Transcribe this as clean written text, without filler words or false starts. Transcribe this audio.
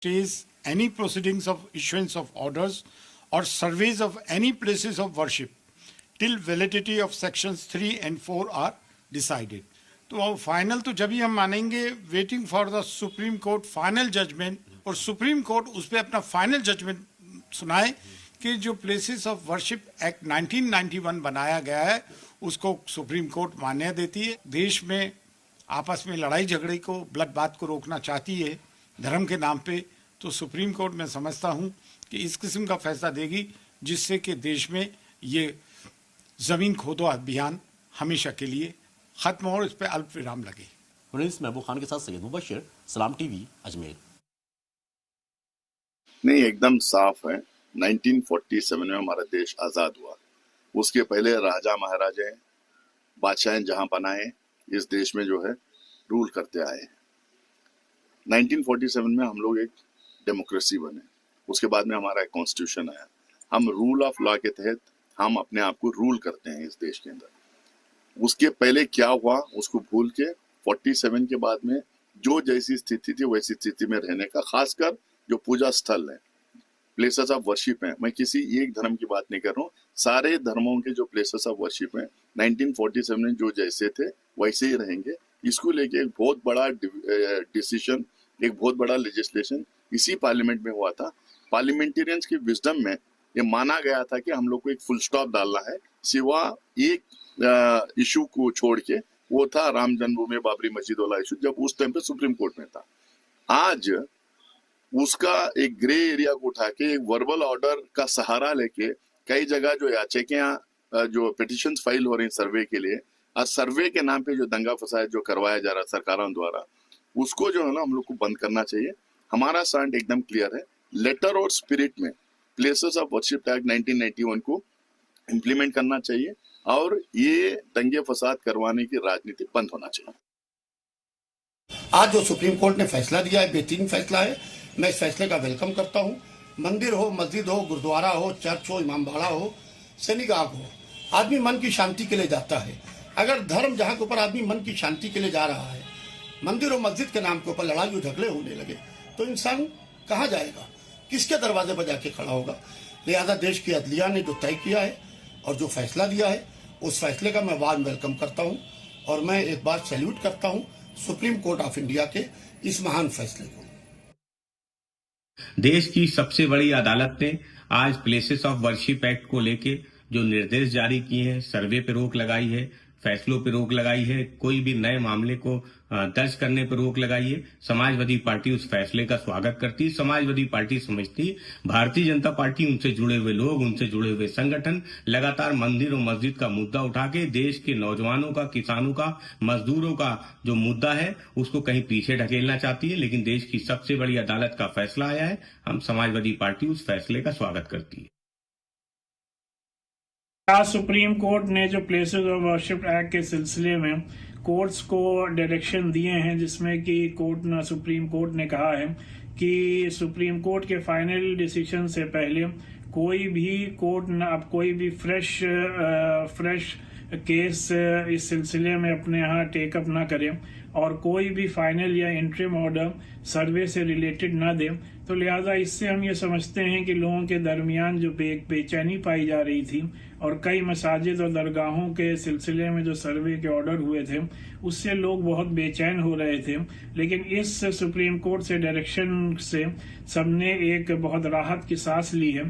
stays any proceedings of issuance of orders or surveys of any places of worship till validity of sections 3 and 4 are decided. तो final तो जब ही हम मानेंगे waiting for the supreme court final judgement, और supreme court उस पर अपना फाइनल जजमेंट सुनाए कि जो प्लेसेस ऑफ वर्शिप एक्ट 1991 बनाया गया है उसको सुप्रीम कोर्ट मान्यता देती है। देश में आपस में लड़ाई झगड़े को, ब्लड बात को रोकना चाहती है धर्म के नाम पे, तो सुप्रीम कोर्ट मैं समझता हूँ कि इस किस्म का फैसला देगी जिससे कि देश में ये जमीन खोदो अभियान हमेशा के लिए खत्म हो और इस पर अल्प विराम लगे। महबूब खान के साथ सैयद मुबशिर, सलाम टीवी, अजमेर। नहीं, एकदम साफ है। 1947 में हमारा देश आजाद हुआ, उसके पहले राजा महाराजे बादशाह जहां बनाए इस देश में जो है रूल करते आए। 1947 में हम लोग एक डेमोक्रेसी बने, उसके बाद में हमारा एक कॉन्स्टिट्यूशन आया। हम रूल ऑफ लॉ के तहत हम अपने आप को रूल करते हैं इस देश के अंदर। उसके पहले क्या हुआ उसको भूल के 47 के बाद में जो जैसी स्थिति थी वैसी स्थिति में रहने का, खासकर जो पूजा स्थल है, प्लेसेस ऑफ वर्शिप हैं, मैं किसी एक धर्म की बात नहीं कर रहा हूँ, सारे धर्मों के जो प्लेसेस ऑफ वर्शिप हैं 1947 में जो जैसे थे वैसे ही रहेंगे। इसको लेके एक बहुत बड़ा डिसीजन, एक बहुत बड़ा लेजिस्लेशन इसी पार्लियामेंट में हुआ था। पार्लियामेंटेरियंस की विजडम में ये माना गया था कि हम लोग को एक फुल स्टॉप डालना है, सिवा एक इशू को छोड़ के, वो था राम जन्मभूमि बाबरी मस्जिद वाला इशू, जब उस टाइम पे सुप्रीम कोर्ट में था। आज उसका एक ग्रे एरिया को उठा के एक वर्बल ऑर्डर का सहारा लेके कई जगह जो याचिकाएं, जो पिटिशंस फाइल हो रही हैं सर्वे के लिए, और सर्वे के नाम पे जो दंगा फसाद जो करवाया जा रहा है सरकारों द्वारा, उसको जो है ना हम लोग को बंद करना चाहिए। हमारा स्टैंड एकदम क्लियर है। लेटर और स्पिरिट में प्लेसेस ऑफ वर्शिप एक्ट 1991 को इम्प्लीमेंट करना चाहिए और ये दंगे फसाद करवाने की राजनीति बंद होना चाहिए। आज जो सुप्रीम कोर्ट ने फैसला दिया है बेहतरीन फैसला है, मैं इस फैसले का वेलकम करता हूँ। मंदिर हो, मस्जिद हो, गुरुद्वारा हो, चर्च हो, इमामबाड़ा हो, सिनेगाग हो, आदमी मन की शांति के लिए जाता है। अगर धर्म जहाँ के ऊपर आदमी मन की शांति के लिए जा रहा है, मंदिर और मस्जिद के नाम के ऊपर लड़ाई और झगड़े होने लगे तो इंसान कहाँ जाएगा, किसके दरवाजे पर जाके खड़ा होगा। लिहाजा देश की अदलिया ने जो तय किया है और जो फैसला दिया है उस फैसले का मैं वार्म वेलकम करता हूँ और मैं एक बार सैल्यूट करता हूँ सुप्रीम कोर्ट ऑफ इंडिया के इस महान फैसले को। देश की सबसे बड़ी अदालत ने आज प्लेसेस ऑफ वर्शिप एक्ट को लेके जो निर्देश जारी किए हैं, सर्वे पे रोक लगाई है, फैसलों पे रोक लगाई है, कोई भी नए मामले को दर्ज करने पर रोक लगाई है। समाजवादी पार्टी उस फैसले का स्वागत करती है। समाजवादी पार्टी समझती भारतीय जनता पार्टी, उनसे जुड़े हुए लोग, उनसे जुड़े हुए संगठन लगातार मंदिर और मस्जिद का मुद्दा उठा के देश के नौजवानों का, किसानों का, मजदूरों का जो मुद्दा है उसको कहीं पीछे ढकेलना चाहती है। लेकिन देश की सबसे बड़ी अदालत का फैसला आया है, हम समाजवादी पार्टी उस फैसले का स्वागत करती है। आज सुप्रीम कोर्ट ने जो प्लेसेस ऑफ वर्शिप एक्ट के सिलसिले में कोर्ट्स को डायरेक्शन दिए हैं, जिसमें कि सुप्रीम कोर्ट ने कहा है कि सुप्रीम कोर्ट के फाइनल डिसीजन से पहले कोई भी कोर्ट अब कोई भी फ्रेश केस इस सिलसिले में अपने यहाँ टेकअप ना करे और कोई भी फाइनल या इंटरिम ऑर्डर सर्वे से रिलेटेड ना दे। तो लिहाजा इससे हम ये समझते हैं कि लोगों के दरमियान जो बेचैनी पाई जा रही थी और कई मसाजिद और दरगाहों के सिलसिले में जो सर्वे के ऑर्डर हुए थे उससे लोग बहुत बेचैन हो रहे थे। लेकिन इस सुप्रीम कोर्ट से डायरेक्शन से सबने एक बहुत राहत की सांस ली है।